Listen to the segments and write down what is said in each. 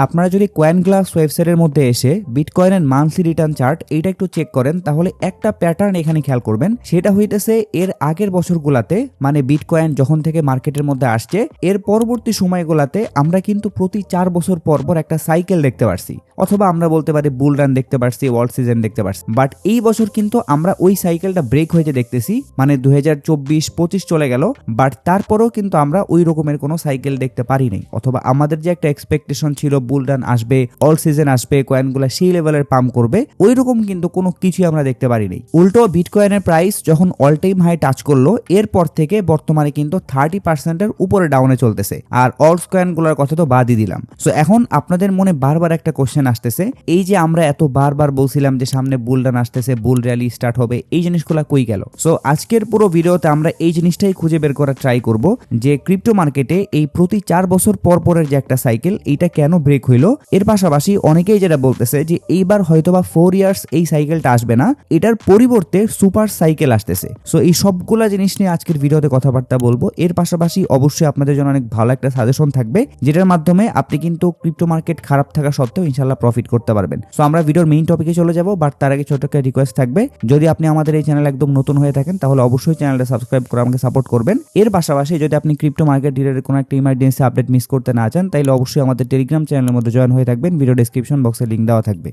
আপনারা যদি coin glass ওয়েবসাইটের মধ্যে এসে বিটকয়েনের মান্থলি রিটার্ন চার্ট এইটা একটু চেক করেন তাহলে একটা প্যাটার্ন এখানে খেয়াল করবেন। সেটা হইতেছে এর আগের বছরগুলাতে মানে বিটকয়েন যখন থেকে মার্কেটের মধ্যে আসছে এর পরবর্তী সময়গুলাতে আমরা কিন্তু প্রতি 4 বছর পর পর একটা সাইকেল দেখতে পারছি, অথবা আমরা বলতে পারি বুল রান দেখতে পারছি, ওয়ার্ল্ড সিজন দেখতে পারছি। বাট এই বছর কিন্তু আমরা ওই সাইকেলটা ব্রেক হয়েছে দেখতেছি, মানে 2024-25 চলে গেল, বাট তারপরেও কিন্তু আমরা ওই রকমের কোনো সাইকেল দেখতে পারি নাই। অথবা আমাদের যে একটা এক্সপেকটেশন ছিল বুল রান আসবে, অল সিজন আসবে, কয়েনগুলো সেই লেভেলের পাম্প করবে, ওই রকম কিন্তু কোনো কিছুই আমরা দেখতে পারি নাই। উল্টো বিটকয়েনের প্রাইস যখন অল টাইম হাই টাচ করলো এরপর থেকে বর্তমানে কিন্তু 30% উপরে ডাউনে চলতেছে। আর অল্ট কয়েনগুলোর কথা তো বাদই দিলাম। সো এখন আপনাদের মনে বারবার একটা কোশ্চেন আসতেছে, এই যে আমরা এত বারবার বলছিলাম যে সামনে বুল রান আসতেছে, বুল র্যালি স্টার্ট হবে, এই জিনিসগুলো কই গেল? সো আজকের পুরো ভিডিওতে আমরা এই জিনিসটাই খুঁজে বের করার ট্রাই করব যে ক্রিপ্টো মার্কেটে এই প্রতি 4 বছর পর পরের যে একটা সাইকেল এইটা কেন ব্রেক হইলো। এর পাশাপাশি অনেকেই যেটা বলতেছে যে এইবার হয়তোবা 4 ইয়ার্স এই সাইকেলটা আসবে না, এটার পরিবর্তে সুপার সাইকেল আসতেছে। সো এই সবগুলা জিনিস নিয়ে আজকের ভিডিওতে কথাবার্তা বলবো। এর পাশাপাশি অবশ্যই আপনাদের জন্য অনেক ভালো একটা সাজেশন থাকবে যেটার মাধ্যমে আপনি কিন্তু ক্রিপ্টো মার্কেট খারাপ থাকা সত্ত্বেও ইনশাআল্লাহ প্রফিট করতে পারবেন। সো আমরা ভিডিওর মেইন টপিকে চলে যাব, বাট তার আগে ছোট একটা রিকোয়েস্ট থাকবে, যদি আপনি আমাদের এই চ্যানেল একদম নতুন হয়ে থাকেন তাহলে অবশ্যই চ্যানেলটা সাবস্ক্রাইব করে আমাকে সাপোর্ট করবেন। এর পাশাপাশি যদি আপনি ক্রিপ্টো মার্কেট রিলেটেড কোনো একটা ইমার্জেন্সি আপডেট মিস করতে না চান তাহলে অবশ্যই আমাদের টেলিগ্রাম চ্যানেলের মধ্যে জয়েন হয়ে থাকবেন, ভিডিও ডেসক্রিপশন বক্সে লিংক দেওয়া থাকবে।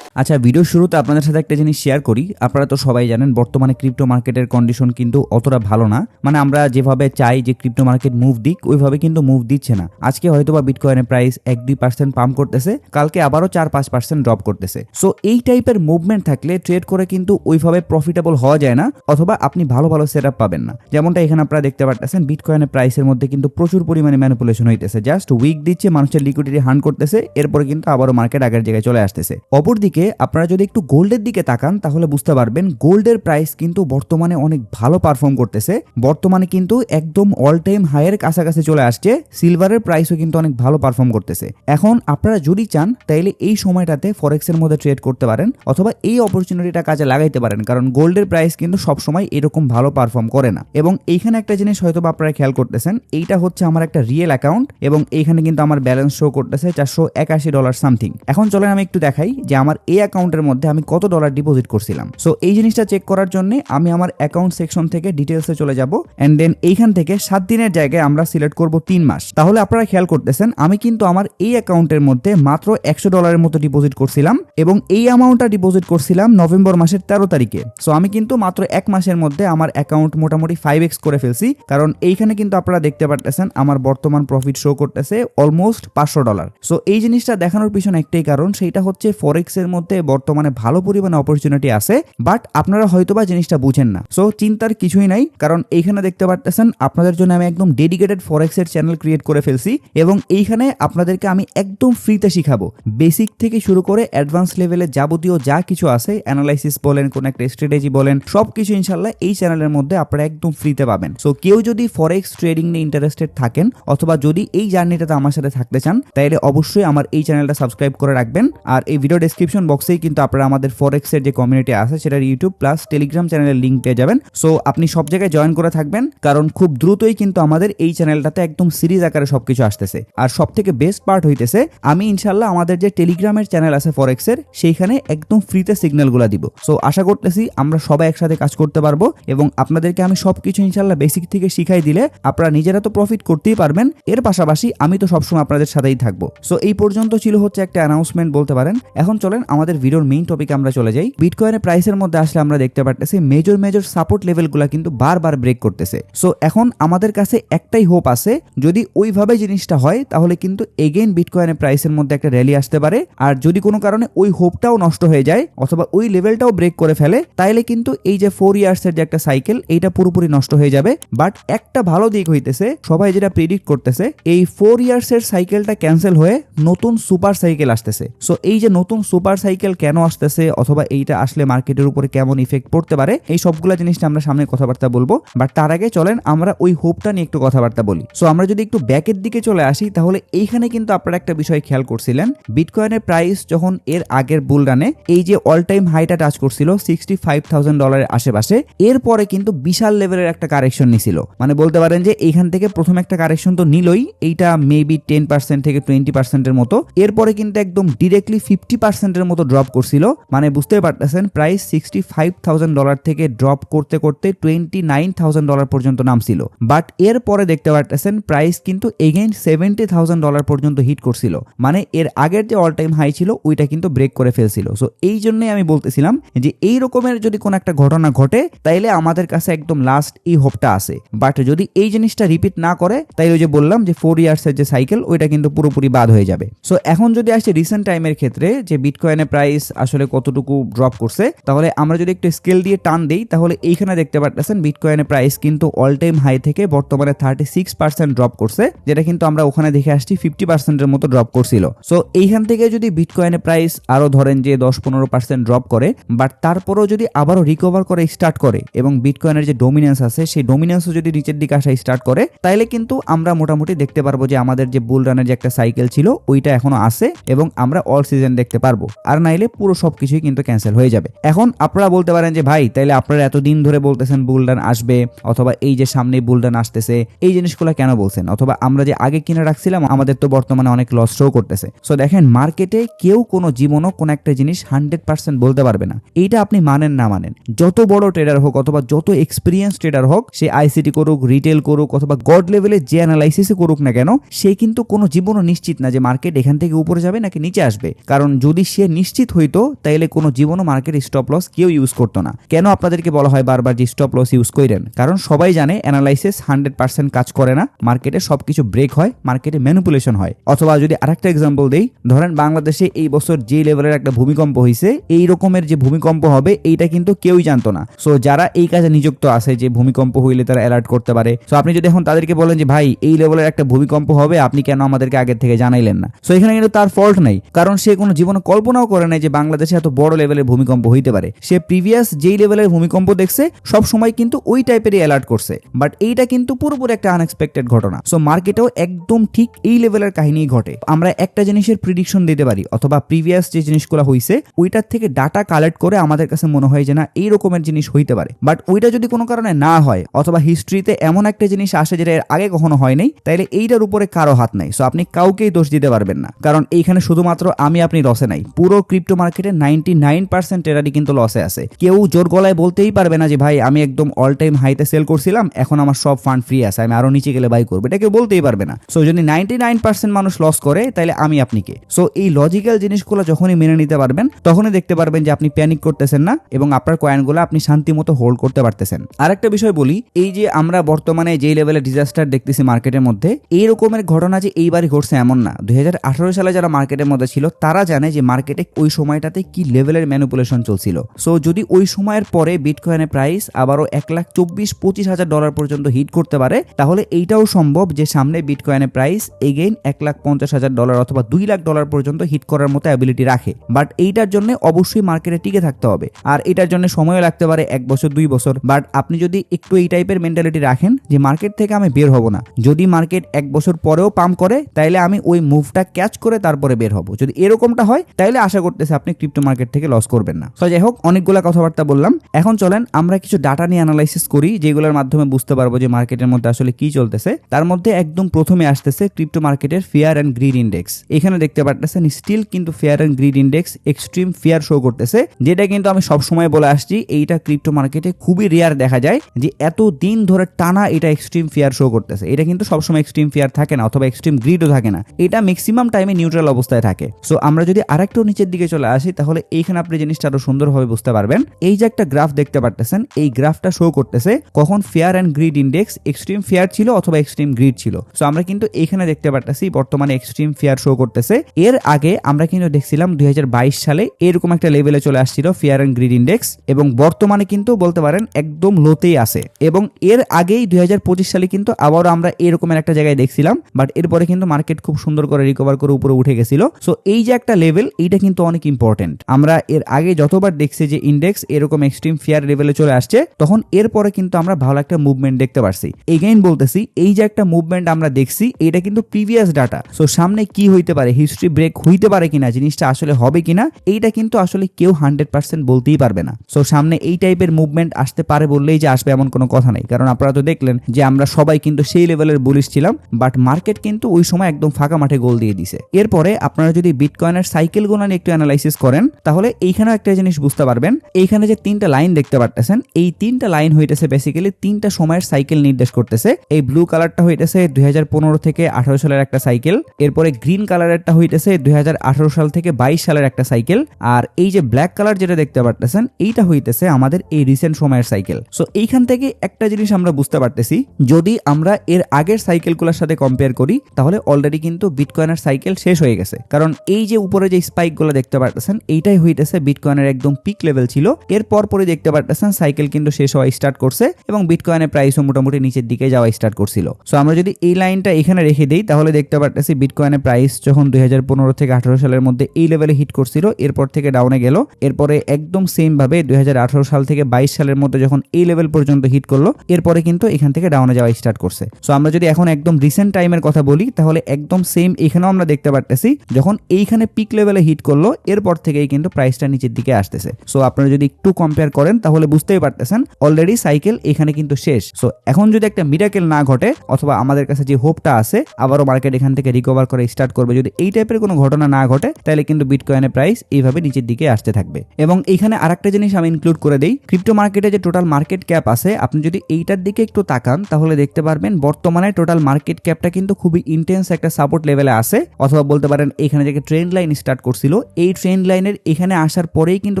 আচ্ছা, ভিডিও শুরুতে আপনাদের সাথে একটা জিনিস শেয়ার করি। আপনারা তো সবাই জানেন বর্তমানে ক্রিপ্টো মার্কেটের কন্ডিশন কিন্তু অতটা ভালো না, মানে আমরা যেভাবে চাই যে ক্রিপ্টো মার্কেট মুভ দিক ওইভাবে কিন্তু মুভ দিচ্ছে না। আজকে হয়তোবা বিটকয়েনের প্রাইস 1-2% পাম্প করতেছে, কালকে আবারও 4-5% ড্রপ করতেছে। সো এই টাইপের মুভমেন্ট থাকলে ট্রেড করে কিন্তু ওইভাবে প্রফিটেবল হওয়া যায় না, অথবা আপনি ভালো ভালো সেট আপ পাবেন না। যেমনটা এখানে আপনারা দেখতে পাচ্ছেন বিটকয়েনের প্রাইসের মধ্যে কিন্তু প্রচুর পরিমাণে ম্যানিপুলেশন হইতেছে, জাস্ট উইক দিচ্ছে, মানুষের লিকুইডিটি হান্ট করতেছে, এরপরে কিন্তু আবারও মার্কেট আগের জায়গায় চলে আসতেছে। অপরদিকে আপনারা যদি একটু গোল্ডের দিকে তাকান তাহলে বুঝতে পারবেন গোল্ডের প্রাইস কিন্তু বর্তমানে অনেক ভালো পারফর্ম করতেছে। বর্তমানে কিন্তু একদম অল টাইম হাইয়ের কাছাকাছি চলে আসছে। সিলভারের প্রাইসও কিন্তু অনেক ভালো পারফর্ম করতেছে। এখন আপনারা যদি চান তাইলে এই সময়টাতে ফরেক্সের মধ্যে ট্রেড করতে পারেন, অথবা এই অপরচুনিটিটা কাজে লাগাইতে পারেন, কারণ গোল্ডের প্রাইস কিন্তু সবসময় এরকম ভালো পারফর্ম করে না। এবং এইখানে একটা জিনিস হয়তো আপনারা খেয়াল করতেছেন, এইটা হচ্ছে আমার একটা রিয়েল অ্যাকাউন্ট এবং এইখানে কিন্তু আমার ব্যালেন্স শো করতেছে $481 সামথিং। এখন চলেন আমি একটু দেখাই যে আমার এই অ্যাকাউন্টের মধ্যে আমি কত ডলার ডিপোজিট করছিলাম। সো এই জিনিসটা চেক করার জন্য আমি আমার অ্যাকাউন্ট সেকশন থেকে ডিটেলসে চলে যাব, এন্ড দেন এইখান থেকে 7 দিনের জায়গায় আমরা সিলেক্ট করব 3 মাস। তাহলে আপনারা খেয়াল করতেছেন আমি কিন্তু আমার এই অ্যাকাউন্টের মধ্যে মাত্র $100 মতো ডিপোজিট করছিলাম এবং এই অ্যামাউন্টটা ডিপোজিট করছিলাম নভেম্বর মাসের 13 তারিখে। সো আমি কিন্তু মাত্র 1 মাসের মধ্যে আমার অ্যাকাউন্ট মোটামুটি 5x করে ফেলছি, কারণ এইখানে কিন্তু আপনারা দেখতে পারতেছেন আমার বর্তমান প্রফিট শো করতেছে অলমোস্ট $500। সো এই জিনিসটা দেখানোর পিছনে একটাই কারণ, সেইটা হচ্ছে ফরেক্সের মধ্যে বর্তমানে ভালো পরিমাণে অপরচুনিটি আছে, বাট আপনারা হয়তোবা জিনিসটা বুঝেন না। সো চিন্তার কিছুই নাই, কারণ এইখানে দেখতে পারতেছেন আপনাদের জন্য আমি একদম ডেডিকেটেড ফরেক্সের চ্যানেল ক্রিয়েট করে ফেলছি এবং এইখানে আপনাদেরকে আমি একদম ফ্রিতে শিখাবো, বেসিক থেকে শুরু করে অ্যাডভান্স লেভেলে যাবতীয় যা কিছু আছে, অ্যানালাইসিস বলেন, কোন একটা স্ট্র্যাটেজি বলেন, সবকিছু ইনশাল্লাহ এই চ্যানেলের মধ্যে আপনারা একদম ফ্রিতে পাবেন। সো কেউ যদি ফরেক্স ট্রেডিং নিয়ে ইন্টারেস্টেড থাকেন অথবা যদি এই জার্নিটাতে আমার সাথে থাকতে চান তাহলে অবশ্যই আমার এই চ্যানেলটা সাবস্ক্রাইব করে রাখবেন। আর এই ভিডিও ডেসক্রিপশন বক্সেই কিন্তু আপনারা আমাদের ফরেক্সের যে কমিউনিটি আছে সেটার ইউটিউব প্লাস টেলিগ্রাম চ্যানেলের লিঙ্ক পেয়ে যাবেন। সো আপনি সব জায়গায় জয়েন করে থাকবেন, কারণ খুব দ্রুতই কিন্তু আমাদের এই চ্যানেলটাতে একদম সিরিজ আকারে সবকিছু আসতেছে। আর সব থেকে বেস্ট পার্ট হইতেছে আমি ইনশাল্লাহ আমাদের যে টেলিগ্রামের চ্যানেল আছে ফরেক্সের, সেইখানে একদম ফ্রিতে সিগন্যালগুলো দিব। সো আশা করতেছি আমরা সবাই একসাথে কাজ করতে পারবো এবং আপনাদেরকে আমি সবকিছু ইনশাল্লাহ বেসিক থেকে শিখাই দিলে আপনারা নিজেরা তো প্রফিট করতেই পারবেন, এর পাশাপাশি আমি তো সবসময় আপনাদের সাথেই থাকবো। সো এই পর্যন্ত ছিল হচ্ছে একটা অ্যানাউন্সমেন্ট বলতে পারেন। এখন চলেন আমাদের ভিডিওর মেইন টপিকে আমরা চলে যাই। বিটকয়েনের প্রাইসের মধ্যে আসলে আমরা দেখতে পারতেছি মেজর সাপোর্ট লেভেলগুলো কিন্তু বারবার ব্রেক করতেছে। সো এখন আমাদের কাছে একটাই হোপ আছে, যদি ওইভাবে জিনিসটা হয় তাহলে কিন্তু এগেইন বিটকয়েনের প্রাইসের মধ্যে একটা র্যালি আসতে পারে। আর যদি কোনো কারণে ওই হোপটাও নষ্ট হয়ে যায় অথবা ওই লেভেলটাও ব্রেক করে ফেলে তাহলে কিন্তু এই যে 4 ইয়ার্সের যে একটা সাইকেল এইটা পুরোপুরি নষ্ট হয়ে যাবে। বাট একটা ভালো দিক হইতেছে, সবাই যেটা প্রেডিক্ট করতেছে এই 4 ইয়ার্সের সাইকেলটা ক্যান্সেল হয়ে নতুন সুপার সাইকেল আসতেছে। সো এই যে নতুন সুপার সাইকেল কেন আসতেছে অথবা এইটা আসলে মার্কেটের উপরে কেমন ইফেক্ট পড়তে পারে, এই সবগুলা জিনিসটা আমরা সামনে কথাবার্তা বলবো। বাট তার আগে চলেন আমরা ওই হোপটা নিয়ে একটু কথাবার্তা বলি। সো আমরা যদি একটু ব্যাকের দিকে চলে আসি, তাহলে এইখানে কিন্তু আপনারা একটা বিষয় খেয়াল করছিলেন, বিটকয়েনের প্রাইস যখন এর আগের বুল রানে এই যে অল টাইম হাইটা টাচ করছিল $65,000 আশেপাশে, এরপরে কিন্তু বিশাল লেভেলের একটা কারেকশন নিছিল। মানে বলতে পারেন যে এইখান থেকে প্রথম একটা কারেকশন তো নিলই, এইটা মেবি 10% থেকে 20% মতো, এরপরে কিন্তু একদম ডিরেক্টলি 50% মতো ড্রপ করছিল। মানে বুঝতে পারতেছেন প্রাইস $65,000 থেকে ড্রপ করতে করতে $29,000 পর্যন্ত নামছিল। বাট এরপরে দেখতে পারতেছেন প্রাইস কিন্তু এগেইন $70,000 পর্যন্ত হিট করছিল। মানে এর আগের যে অল টাইম হাই ছিল ওইটা কিন্তু ব্রেক করে ফেলছিল। সো এই জন্যই আমি বলতেছিলাম যে এই রকমের যদি কোনো একটা ঘটনা ঘটে তাইলে আমাদের কাছে একদম লাস্ট এই হোপটা আছে। বাট যদি এই জিনিসটা রিপিট না করে তাইলে ওই যে বললাম যে 4 ইয়ার্সের যে সাইকেল ওইটা কিন্তু পুরোপুরি বাদ হয়ে যাবে। সো এখন যদি আসে রিসেন্ট টাইমের ক্ষেত্রে যে বিটকয়েনের প্রাইস আসলে কতটুকু ড্রপ করছে, তাহলে আমরা যদি একটু স্কেল দিয়ে টান দেই, তাহলে এইখানে দেখতে পারতেছেন বিটকয়েনের প্রাইস কিন্তু অল টাইম হাই থেকে বর্তমানে 36% ড্রপ করছে, যেটা কিন্তু আমরা ওখানে দেখে আসছি 50% মতো ড্রপ করছিল। সো এইখান থেকে যদি বিটকয়েনের প্রাইস আরো ধরেন যে 10-15% ড্রপ করে, বাট তারপরও যদি আবারও রিকভার করে স্টার্ট করে এবং বিটকয়েনের যে ডমিনেন্স আছে সেই ডমিনেন্সও যদি নিচের দিকে আসা স্টার্ট করে, তাইলে কিন্তু আমরা মোটামুটি দেখতে পারবো যে আমাদের যে বুল রানের যে একটা সাইকেল ছিল ওইটা এখনো আছে এবং আমরা অল সিজন দেখতে পারবো। আর নাইলে পুরো সবকিছুই কিন্তু ক্যান্সেল হয়ে যাবে। এখন আপনারা বলতে পারেন যে ভাই তাইলে আপনারা এতদিন ধরে বলতেছেন বুল রান আসবে অথবা এই যে সামনে বুল রান আসতেছে, এই জিনিসগুলো কেন বলছেন? অথবা আমরা যে আগে কিনে রাখছিলাম আমাদের তো বর্তমানে অনেক লস শো করতেছে। সো দেখেন মার্কেটে কেউ কোনো জীবনও কোনো একটা জিনিস 100% বলতে পারবে না। এইটা আপনি মানেন না মানেন, যত বড় ট্রেডার হোক অথবা যত এক্সপিরিয়েন্স ট্রেডার হোক, সে আইসিটি করুক, রিটেল করুক অথবা গড লেভেলে যে অ্যানালাইসিস করুক না কেন, সে কিন্তু কোনো জীবনও নিশ্চিত না যে মার্কেট এখান থেকে উপরে যাবে নাকি নিচে আসবে। কারণ যদি সে নিশ্চিত হইতো তাইলে কোনো জীবনও মার্কেট স্টপ লস কেউ ইউজ করতো না। কেন আপনাদেরকে বলা হয় বারবার যে স্টপ লস ইউজ করেন? কারণ সবাই জানে অ্যানালাইসিস 100% কাজ করে না, মার্কেটে সবকিছু ব্রেক হয়, মার্কেটে ম্যানিপুলেশন হয়। অথবা যদি আরেকটা এক্সাম্পল দেই, ধরেন বাংলাদেশে এই বছর যে লেভেলের একটা ভূমিকম্প হয়েছে, এই রকমের যে ভূমিকম্প হবে এইটা কিন্তু কেউই জানতো না। সো যারা এই কাজে নিযুক্ত আছে যে ভূমিকম্প হইলে তারা অ্যালার্ট করতে পারে, সো আপনি যদি এখন তাদেরকে বলেন যে ভাই এই লেভেলের একটা ভূমিকম্প হবে, আপনি কেন আমাদেরকে আগের থেকে জানাইলেন না? সো এখানে কিন্তু তার ফল্ট নাই, কারণ সে কোনো জীবনে কল্পনাও করে নাই যে বাংলাদেশে এত বড় লেভেলের ভূমিকম্প হইতে পারে। সে প্রিভিয়াস যেই লেভেলের ভূমিকম্প দেখছে সব সময় কিন্তু ওই টাইপেরই অ্যালার্ট করছে। বাট এইটা কিন্তু পুরোপুরি একটা আনএক্সপেক্টেড ঘটনা। সো মার্কেটেও একদম ঠিক এই লেভেলের কাহিনী ঘটে। আমরা একটা জিনিসের প্রিডিকশন দিতে পারি অথবা প্রিভিয়াস যে জিনিসগুলো হইছে ওইটার থেকে ডাটা কালেক্ট করে আমাদের কাছে মনে হয় যে না এই রকমের জিনিস হইতে পারে। বাট ওইটা যদি কোনো কারণে না হয় অথবা হিস্ট্রিতে এমন একটা জিনিস আসে যেটা এর আগে কখনো হয় নাই, তাইলে এইটার উপরে কারো হাত নাই। সো আপনি কাউকেই দোষ দিতে পারবেন না, কারণ এইখানে শুধুমাত্র আমি আপনি লসে নাই, পুরো ক্রিপ্টো মার্কেটে 99% ট্রেডারই কিন্তু লসে আছে। কেউ জোর গলায় বলতেই পারবে না যে ভাই আমি একদম অল টাইম হাইতে সেল করছিলাম, এখন আমার সব ফান্ড ফ্রি আছে, আমি আরো নিচে গেলে বাই করবো, এটা কেউ বলতেই পারবে না। সো যদি 99% মানুষ লস করে তাহলে আমি আপনি কে? সো এই লজিক্যাল জিনিসগুলো যখনই মেনে নিতে পারবেন তখনই দেখতে পারবেন যে আপনি প্যানিক করতেছেন না এবং আপনার কয়েনগুলো আপনি শান্তি মতো হোল্ড করতে পারতেছেন। আর একটা বিষয় বলি, এই যে আমরা বর্তমানে যেই লেভেলে ডিজাস্টার দেখতেছি মার্কেটের মধ্যে, এই রকমের ঘটনা যে এইবারই ঘটছে এমন না। 2018 সালে যারা মার্কেটের মধ্যে ছিল তারা জানে যে মার্কেটে ওই সময়টাতে কি লেভেলের ম্যানিপুলেশন চলছিল। সো যদি ওই সময়ের পরে বিটকয়েনের প্রাইস আবারও $1,24,000 পর্যন্ত হিট করতে পারে, তাহলে এইটাও সম্ভব যে সামনে বিটকয়েনের প্রাইস এগেইন $1,50,000 অথবা $2,00,000 পর্যন্ত হিট করার মতো অ্যাবিলিটি রাখে। বাট এইটার জন্য অবশ্যই মার্কেটে টিকে থাকতে হবে, আর এটার জন্য সময়ও লাগতে পারে 1 বছর 2 বছর। বাট আপনি যদি একটু এই টাইপের মেন্টালিটি রাখেন যে মার্কেট থেকে আমি বের হব না, যদি মার্কেট 1 বছর পরেও পাম্প করে তাইলে আমি ওই মুভটা ক্যাচ করে তারপরে বের হব, যদি এরকমটা হয় তাইলে আশা করতেছি আপনি ক্রিপ্টো মার্কেট থেকে লস করবেন না। তো যাই হোক, অনেকগুলো কথাবার্তা বললাম, এখন চলেন আমরা কিছু ডাটা নিয়ে অ্যানালাইসিস করি যেগুলোর মাধ্যমে বুঝতে পারবো যে মার্কেটের মধ্যে আসলে কি চলতেছে। তার মধ্যে একদম প্রথমে আসতেছে ক্রিপ্টো মার্কেটের ফিয়ার অ্যান্ড গ্রিড ইন্ডেক্স। এখানে দেখতে পারতেছেন স্টিল কিন্তু fear and greed index extreme fear show করতেছে, যেটা কিন্তু আমি সবসময় বলে আসছি এইটা ক্রিপ্টো মার্কেটে খুবই রেয়ার দেখা যায় যে এত দিন ধরে টানা এটা এক্সট্রিম ফিয়ার শো করতেছে। এটা কিন্তু সবসময় এক্সট্রিম ফিয়ার থাকে না অথবা এক্সট্রিম গ্রিডও থাকে না, এটা ম্যাক্সিমাম টাইমে নিউট্রাল অবস্থায় থাকে। সো আমরা যদি আরেকটু নিচের দিকে চলে আসি তাহলে এইখানে আপনি জিনিসটা আরো সুন্দরভাবে বুঝতে পারবেন। এই যে একটা গ্রাফ দেখতে পারতেছেন, এই গ্রাফটা শো করতেছে কখন fear and greed index extreme fear ছিল অথবা এক্সট্রিম গ্রিড ছিল। সো আমরা কিন্তু এইখানে দেখতে পারতেছি বর্তমানে এক্সট্রিম ফেয়ার শো করতেছে। এর আগে আমরা কিন্তু দেখছিলাম 2022 সালে এরকম একটা লেভেলে চলে আসছিল ফেয়ার অ্যান্ড গ্রিড ইন্ডেক্স, এবং বর্তমানে কিন্তু বলতে পারেন একদম লোতেই আছে। এবং এর আগেই 2025 সালে কিন্তু আবারও আমরা এরকমের একটা জায়গায় দেখছিলাম, বাট এরপরে কিন্তু মার্কেট খুব সুন্দর করে রিকভার করে উপরে উঠে গেছিল। সো এই যে একটা লেভেল, এইটা কিন্তু কিন্তু অনেক ইম্পর্টেন্ট। আমরা এর আগে যতবার দেখছি যে ইন্ডেক্স এরকম এক্সট্রিম ফিয়ার লেভেলে চলে আসছে, তখন এরপরে কিন্তু আমরা ভালো একটা মুভমেন্ট দেখতে পারছি। এগেইন বলতেছি, এই যে একটা মুভমেন্ট আমরা দেখছি, এটা কিন্তু প্রিভিয়াস ডাটা। সো সামনে কি হইতে পারে, হিস্ট্রি ব্রেক হইতে পারে কিনা, জিনিসটা আসলে হবে কিনা, এইটা কিন্তু আসলে কেউ 100% বলতেই পারবে না। সো সামনে এই টাইপের মুভমেন্ট আসতে পারে বললেই যে আসবে এমন কোনো কথা নেই, কারণ আপনারা তো দেখলেন যে আমরা সবাই কিন্তু সেই লেভেলের বুলিশ ছিলাম, বাট মার্কেট কিন্তু ওই সময় একদম ফাঁকা মাঠে গোল দিয়ে দিছে। এরপরে আপনারা যদি বিটকয়েনের সাইকেলগুলো নিয়ে একটু অ্যানালাইসিস করেন, তাহলে এইখানেও একটা জিনিস বুঝতে পারবেন। এইখানে যে 3টা লাইন দেখতে পারতেছেন, এই 3টা লাইন হইতেছে বেসিক্যালি 3টা সময়ের সাইকেল নির্দেশ করতেছে। এই ব্লু কালারটা হইতেছে 2015 থেকে 18 সালের একটা সাইকেল, এরপরে গ্রিন কালারেরটা হইতেছে 2018 সাল থেকে 22 সালের একটা সাইকেল, আর এই যে ব্ল্যাক কালার যেটা দেখতে পারতেছেন, এইটা হইতেছে আমাদের এই রিসেন্ট সময়ের সাইকেল। সো এইখান থেকে একটা জিনিস আমরা বুঝতে পারতেছি, যদি আমরা এর আগের সাইকেলগুলোর সাথে কম্পেয়ার করি, তাহলে অলরেডি কিন্তু বিটকয়েনের সাইকেল শেষ হয়ে গেছে। কারণ এই যে উপরে যে স্পাইকগুলো দেখতে পারতেছেন, এইটাই হইতেছে বিটকয়েনের একদম পিক লেভেল ছিল। এরপর পরে দেখতে পারতেছেন সাইকেল কিন্তু শেষ হওয়া স্টার্ট করছে এবং বিটকয়েনের প্রাইসও মোটামুটি নিচের দিকে যাওয়া স্টার্ট করছিল। সো আমরা যদি এই লাইনটা এখানে রেখে দিই, তাহলে দেখতে পারতেছি বিটকয়েনের প্রাইস যখন 2015 থেকে 18 সালের মধ্যে এই লেভেলে হিট করছিল, এরপর থেকে ডাউনে গেল। এরপরে একদম সেম ভাবে 2018 সাল থেকে 22 সালের মধ্যে যখন এই লেভেল পর্যন্ত হিট করলো, এরপরে কিন্তু এখান থেকে ডাউনে যাওয়া স্টার্ট করছে। সো আমরা যদি এখন একদম রিসেন্ট টাইমের কথা বলি, তাহলে একদম সেম এখানেও আমরা দেখতে পারতেছি যখন এইখানে পিক লেভেলে হিট করলো, এরপর থেকেই কিন্তু প্রাইসটা নিচের দিকে আসতেছে। সো আপনারা যদি একটু কম্পেয়ার করেন, তাহলে বুঝতেই পারতেছেন অলরেডি সাইকেল এখানে কিন্তু শেষ। সো এখন যদি একটা মিরাকেল না ঘটে, অথবা আমাদের কাছে যে হোপটা আছে আবারও মার্কেট এখান থেকে রিকভার করে স্টার্ট করবে, যদি এই টাইপের কোনো ঘটনা না ঘটে, তাহলে কিন্তু বিটকয়েনের প্রাইস এইভাবে নিচের দিকে আসতে থাকবে। এবং এইখানে আরেকটা জিনিস আমি ইনক্লুড করে দেই, ক্রিপ্টো মার্কেটে যে টোটাল মার্কেট ক্যাপ আছে, আপনি যদি এইটার দিকে একটু তাকান, তাহলে দেখতে পারবেন বর্তমানে টোটাল মার্কেট ক্যাপটা কিন্তু খুবই ইন্টেন্স একটা সাপোর্ট লেভেলে আছে, অথবা বলতে পারেন এখানে যে ট্রেন্ড লাইন স্টার্ট করছিল, এই ট্রেন্ড লাইনের এখানে আসার পরেই কিন্তু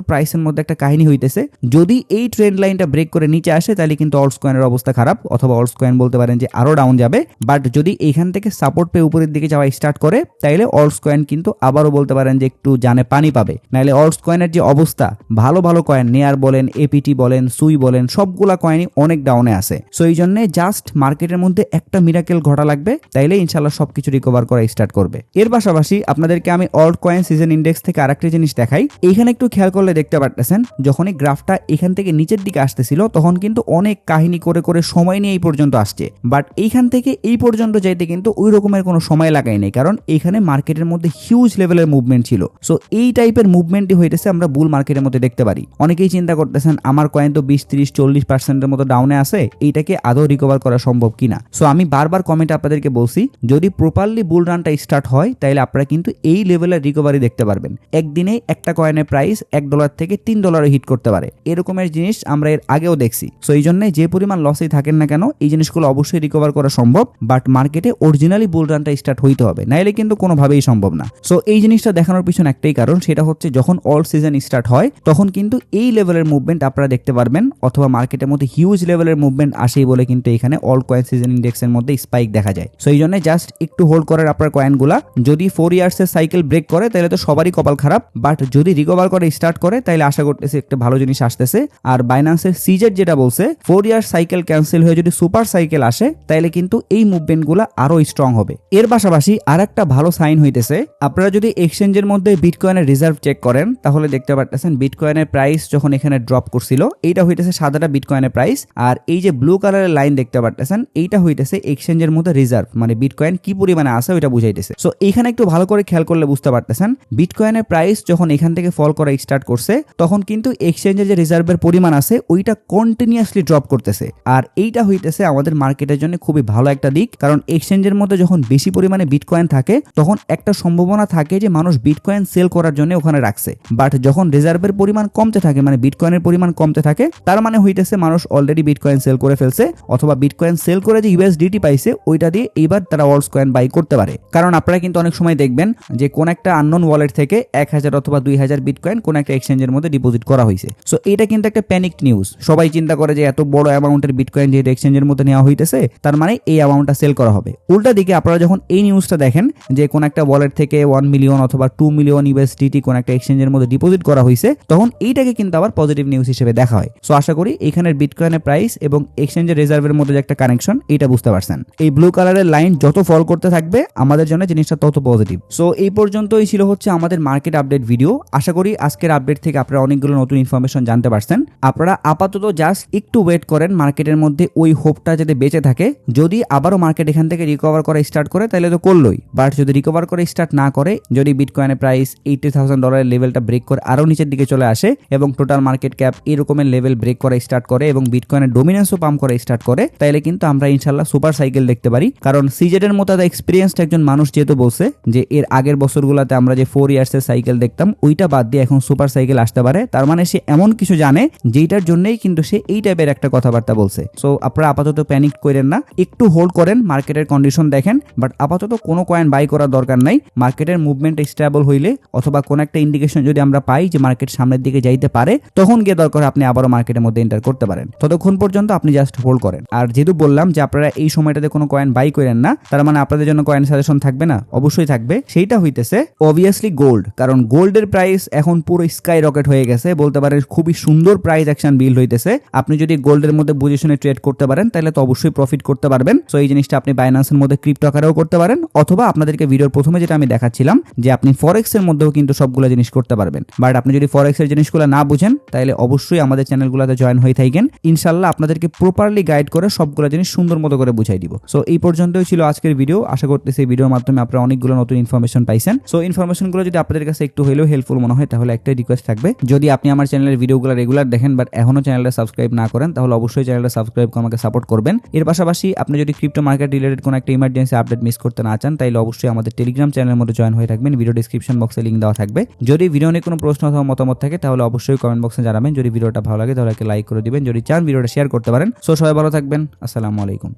প্রাইসের মধ্যে একটা কাহিনী হইতেছে। যদি এই ট্রেন্ড লাইনটা ব্রেক করে নিচে আসে, তাহলে কিন্তু অল্টস কয়েনের অবস্থা খারাপ, অথবা অল্টস কয়েন বলতে পারেন যে আরো ডাউন যাবে। বাট যদি এখান থেকে সাপোর্ট পেয়ে উপরের দিকে যাওয়া স্টার্ট করে, তাইলে অল্টস কয়েন কিন্তু আবারও বলতে পারেন যে একটু জানে পানি পাবে। নাহলে অল্টস কয়েনের যে অবস্থা, ভালো ভালো কয়েন নেয়ার বলেন, এপিটি বলেন, সুই বলেন, সবগুলা কয়েনই অনেক ডাউনে আছে। সো এই জন্য জাস্ট মার্কেটের মধ্যে একটা মিরাকেল ঘটা লাগবে, তাইলে ইনশাল্লাহ সবকিছু রিকভার করা স্টার্ট করবে। এর পাশাপাশি আপনাদেরকে আমি অল্ট কয়েন সিজন ইন্ডেক্স থেকে আরেকটা জিনিস দেখাই। এইখানে একটু খেয়াল করলে দেখতে পারতেছেন, যখনই গ্রাফটা এখান থেকে নিচের দিকে আসতেছিল, তখন কিন্তু অনেক কাহিনী করে করে সময় নিয়ে এই পর্যন্ত আসছে। বাট এইখান থেকে এই পর্যন্ত যাইতে কিন্তু ওই রকমের কোনো সময় লাগাই নাই, কারণ এইখানে মার্কেটের মধ্যে হিউজ লেভেলের মুভমেন্ট ছিল। সো এই টাইপের মুভমেন্টই হইতেছে আমরা বুল মার্কেটের মধ্যে দেখতে পারি। অনেকেই চিন্তা করতেছেন আমার কয়েন তো 20-30-40% মতো ডাউনে আছে, এইটাকে আদৌ রিকভার করা সম্ভব কিনা। সো আমি বারবার কমেন্টে আপনাদেরকে বলছি, যদি প্রপারলি বুল রানটা স্টার্ট হয়, তাহলে আপনারা কিন্তু এই লেভেলের রিকভারি দেখতে পারবেন। একদিনে একটা কয়েনের প্রাইস $1 থেকে $3 হিট করতে পারে, এরকমের জিনিস আমরা এর আগেও দেখছি। সো এই জন্য যে পরিমাণ লসেই থাকেন না কেন, এই জিনিসগুলো অবশ্যই রিকভার করা সম্ভব, বাট মার্কেটে অরিজিনালি বুল রানটা স্টার্ট হইতে হবে, নাইলে কিন্তু কোনোভাবেই সম্ভব না। সো এই জিনিসটা দেখানোর পিছনে একটাই কারণ, সেটা হচ্ছে যখন অল সিজন স্টার্ট হয়, তখন কিন্তু এই লেভেলের মুভমেন্ট আপনারা দেখতে পারবেন, অথবা মার্কেটের মধ্যে হিউজ লেভেলের মুভমেন্ট আসেই বলে কিন্তু এখানে অল কয়েন সিজন ইন্ডেক্সের মধ্যে স্পাইক দেখা যায়। সো এই জন্য জাস্ট একটু হোল্ড করেন আপনার কয়েনগুলা। যদি 4 ইয়ার্সের সাইকেল ব্রেক করে, তাহলে তো সবারই কপাল খারাপ, বাট যদি রিকভার করে স্টার্ট করে, তাহলে আশা করতেছি একটা ভালো জিনিস আসতেছে। আর বাইন্যান্সের সিজেট যেটা বলছে, 4 ইয়ার্স সাইকেল ক্যান্সেল হয়ে যদি সুপার সাইকেল আসে, তাহলে কিন্তু এই মুভমেন্টগুলো আরো স্ট্রং হবে। এর পাশাপাশি আর একটা ভালো সাইন হইতেছে, আপনারা যদি এক্সচেঞ্জের মধ্যে বিটকয়েনের রিজার্ভ চেক করেন, তাহলে দেখতে পারতেছেন বিটকয়েনের প্রাইস যখন এখানে ড্রপ করছিল, এইটা হইতেছে সাদাটা বিটকয়েনের প্রাইস, আর এই যে ব্লু কালারের লাইন দেখতে পারতেছেন, এইটা হইতেছে এক্সচেঞ্জের মধ্যে রিজার্ভ, মানে বিটকয়েন কি পরিমাণে আছে ওইটা বুঝাইতেছে। সো এখানে একটু ভালো করে খেয়াল করলে বুঝতে পারতেছেন, বিটকয়েনের প্রাইস যখন এখান থেকে ফল করা স্টার্ট করছে, তখন কিন্তু এক্সচেঞ্জের যে রিজার্ভের পরিমাণ আছে ওইটা কন্টিনিউয়াসলি ড্রপ করতেছে। আর এইটা হইতেছে আমাদের মার্কেটের জন্য খুবই ভালো একটা দিক, কারণ এক্সচেঞ্জের মধ্যে যখন বেশি পরিমাণে বিটকয়েন থাকে, তখন একটা সম্ভাবনা থাকে যে মানুষ বিটকয়েন সেল করার জন্য ওখানে রাখছে। বাট যখন রিজার্ভের পরিমাণ কমতে থাকে, মানে বিটকয়েনের পরিমাণ কমতে থাকে, তার মানে হইতেছে মানুষ অলরেডি বিটকয়েন সেল করে ফেলছে, অথবা বিটকয়েন সেল করে যে ইউএসডিটি পাইছে, ওইটা দিয়ে এইবার তারা অল্টস কয়েন বাই করতে পারে। কারণ আপনারা কিন্তু অনেক সময় দেখবেন যে কোন একটা আননোন ওয়ালেট থেকে 1000 অথবা 2000 বিটকয়েন কোন একটা এক্সচেঞ্জের মধ্যে ডিপোজিট করা হয়েছে। সো এটা কিন্তু একটা প্যানিক নিউজ। সবাই চিন্তা করে যে এত বড় অ্যামাউন্টের বিটকয়েন যেহেতু এক্সচেঞ্জের মধ্যে নেওয়া হইতেছে, তার মানে এই অ্যামাউন্টটা সেল করা হবে। উল্টা দিকে আপনারা যখন এই নিউজটা দেখেন যে কোন একটা ওয়ালেট থেকে 1 মিলিয়ন অথবা 2 মিলিয়ন ইউএসডিটি কোন একটা এক্সচেঞ্জের মধ্যে ডিপোজিট করা হয়েছে, তখন এইটাকে কিন্তু আবার পজিটিভ নিউজ হিসেবে দেখা হয়। সো আশা করি এখানের বিটকয়েনের প্রাইস এবং এক্সচেঞ্জের রিজার্ভের মধ্যে যে একটা কানেকশন, এটা বুঝতে পারছেন। এই ব্লু কালারের লাইন যত ফল করতে থাকবে, আমাদের জন্য জিনিসটা তত পজিটিভ। সো এই পর্যন্তই ছিল হচ্ছে আমাদের মার্কেট আপডেট ভিডিও। আশা করি আজকের আপডেট থেকে আপনারা অনেকগুলো নতুন ইনফরমেশন জানতে পারছেন। আপনারা আপাতত জাস্ট একটু ওয়েট করেন, মার্কেটের মধ্যে ওই হোপটা যাতে বেঁচে থাকে। যদি আবারও মার্কেট এখান থেকে রিকভার করা স্টার্ট করে তাহলে তো করলোই, বাট যদি রিকভার করে স্টার্ট না করে, যদি বিটকয়েনের প্রাইস $80,000 লেভেলটা ব্রেক করে আরও নিচের দিকে চলে আসে এবং টোটাল মার্কেট ক্যাপ এরকমের লেভেল ব্রেক করা স্টার্ট করে এবং বিটকয়েনের ডোমিনেন্সও পাম্প করা স্টার্ট করে, তাহলে কিন্তু আমরা ইনশাল্লাহ সুপার সাইকেল দেখতে পারি। কারণ সিজেডের মতো এক্সপিরিয়েন্সড একজন মানুষ যেহেতু বলছে যে এর আগের বছরগুলোতে আমরা যে 4 ইয়ার্সের সাইকেল দেখতাম ওইটা বাদ দিয়ে এখন সুপার সাইকেল আসতে পারে, তার মানে সে এমন কিছু জানে যেটার জন্যই কিন্তু সে এই টাইপের একটা কথাবার্তা বলছে। সো আপনারা আপাতত প্যানিক করেন না, একটু হোল্ড করেন, মার্কেটের কন্ডিশন দেখেন, বাট আপাতত কোনো কয়েন বাই করার দরকার নাই। মার্কেটের মুভমেন্ট স্টেবল হইলে অথবা কোন একটা ইন্ডিকেশন যদি আমরা পাই যে মার্কেট সামনের দিকে যাইতে পারে, তখন গিয়ে দরকার আপনি আবারও মার্কেটের মধ্যে এন্টার করতে পারেন। ততক্ষণ পর্যন্ত আপনি জাস্ট হোল্ড করেন। আর যেহেতু বললাম যে আপনারা এই সময়টাতে কোনো কয়েন বাই করেন না, তার মানে আপনাদের জন্য কয়েন সাজেশন থাকবে না, অবশ্যই থাকবে। সেইটা হইতেছে অবভিয়াসলি গোল্ড। কারণ গোল্ডের প্রাইস এখন পুরো স্কাই রকেট হয়ে গেছে, বলতে পারেন খুবই সুন্দর প্রাইস অ্যাকশন বিল্ড হইতেছে। আপনি যদি গোল্ডের মধ্যে পজিশনে ট্রেড করতে পারেন তাহলে তো অবশ্যই প্রফিট করতে পারবেন। সো এই জিনিসটা আপনি বাইন্যান্সের মধ্যে ক্রিপ্টো আকারেও করতে পারেন, অথবা আপনাদেরকে ভিডিওর প্রথমে যেটা আমি দেখাচ্ছিলাম যে আপনি ফরেক্স এর মধ্যেও কিন্তু সবগুলো জিনিস করতে পারবেন। বাট আপনি যদি ফরেক্স এর জিনিসগুলো না বুঝেন তাহলে অবশ্যই আমাদের চ্যানেলগুলোতে জয়েন হয়ে থাকেন, ইনশাল্লাহ আপনাদেরকে প্রপারলি গাইড করে সবগুলো জিনিস সুন্দর মতো করে বুঝাই দিব। সো এই পর্যন্তই ছিল আজকের ভিডিও। আশা করতেছি এই ভিডিওর মাধ্যমে আপনারা অনেকগুলো নতুন ইনফরমেশন পাইছেন। সো ইনফরমেশনগুলো যদি আপনাদের কাছে একটু হলেও হেল্পফুল মনে হয় তাহলে একটাই রিকোয়েস্ট থাকবে, যদি আপনি আমার চ্যানেলের ভিডিওগুলো রেগুলার দেখেন বাট এখনো চ্যানেলটা সাবস্ক্রাইব না করেন তাহলে অবশ্যই চ্যানেলটা সাবস্ক্রাইব করে আমাকে সাপোর্ট করবেন। এর পাশাপাশি আপনি যদি ক্রিপ্টো মার্কেট রিলেটেড কোনো একটা ইমার্জেন্সি আপডেট মিস করতে না চান তাহলে অবশ্যই আমাদের টেলিগ্রাম চ্যানেলের মধ্যে জয়েন হয়ে থাকবেন। ভিডিও ডেসক্রিপশন বক্সে লিংক দেওয়া থাকবে। যদি ভিডিও নিয়ে কোনো প্রশ্ন অথবা মতামত থাকে তাহলে অবশ্যই কমেন্ট বক্সে জানাবেন। যদি ভিডিওটা ভালো লাগে তাহলে লাইক করে দিবেন, যদি চান ভিডিওটা শেয়ার করতে পারেন। সো সবাই ভালো থাকবেন, আসসালামু আলাইকুম।